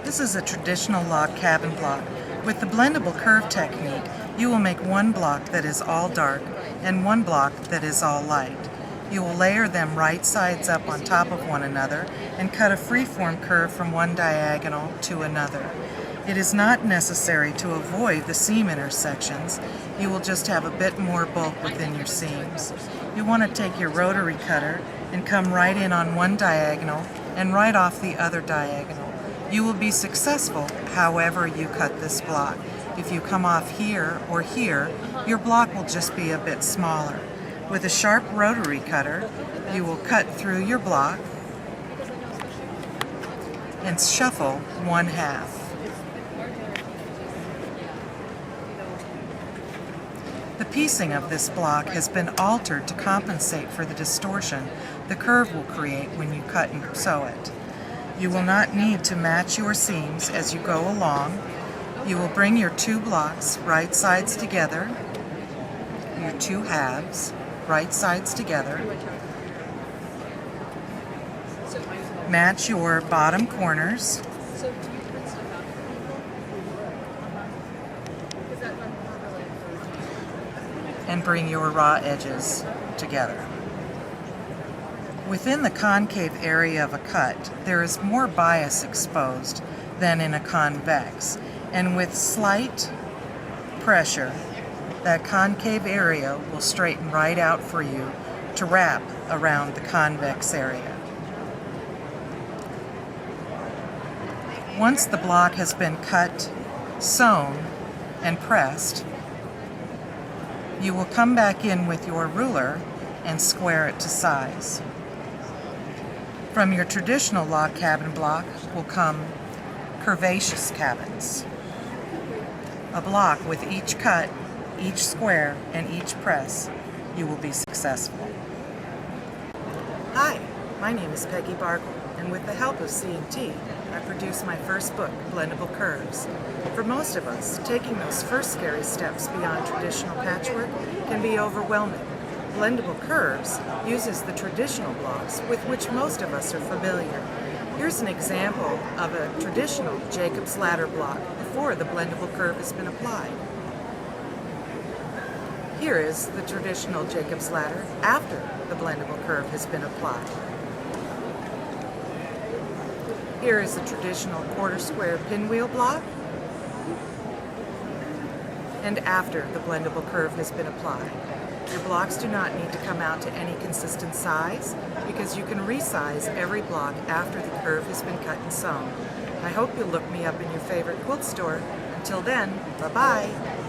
This is a traditional log cabin block. With the blendable curve technique, you will make one block that is all dark and one block that is all light. You will layer them right sides up on top of one another and cut a freeform curve from one diagonal to another. It is not necessary to avoid the seam intersections. You will just have a bit more bulk within your seams. You want to take your rotary cutter and come right in on one diagonal and right off the other diagonal. You will be successful however you cut this block. If you come off here or here, your block will just be a bit smaller. With a sharp rotary cutter, you will cut through your block and shuffle 1/2. The piecing of this block has been altered to compensate for the distortion the curve will create when you cut and sew it. You will not need to match your seams as you go along. You will bring your two blocks right sides together, your two halves right sides together, match your bottom corners, and bring your raw edges together. Within the concave area of a cut, there is more bias exposed than in a convex, and with slight pressure, that concave area will straighten right out for you to wrap around the convex area. Once the block has been cut, sewn, and pressed, you will come back in with your ruler and square it to size. From your traditional log cabin block will come curvaceous cabins. A block with each cut, each square, and each press, you will be successful. Hi, my name is Peggy Bargle, and with the help of C&T, I produced my first book, Blendable Curves. For most of us, taking those first scary steps beyond traditional patchwork can be overwhelming. Blendable Curves uses the traditional blocks with which most of us are familiar. Here's an example of a traditional Jacob's Ladder block before the blendable curve has been applied. Here is the traditional Jacob's Ladder after the blendable curve has been applied. Here is a traditional quarter square pinwheel block, and after the blendable curve has been applied. Your blocks do not need to come out to any consistent size because you can resize every block after the curve has been cut and sewn. I hope you'll look me up in your favorite quilt store. Until then, bye-bye.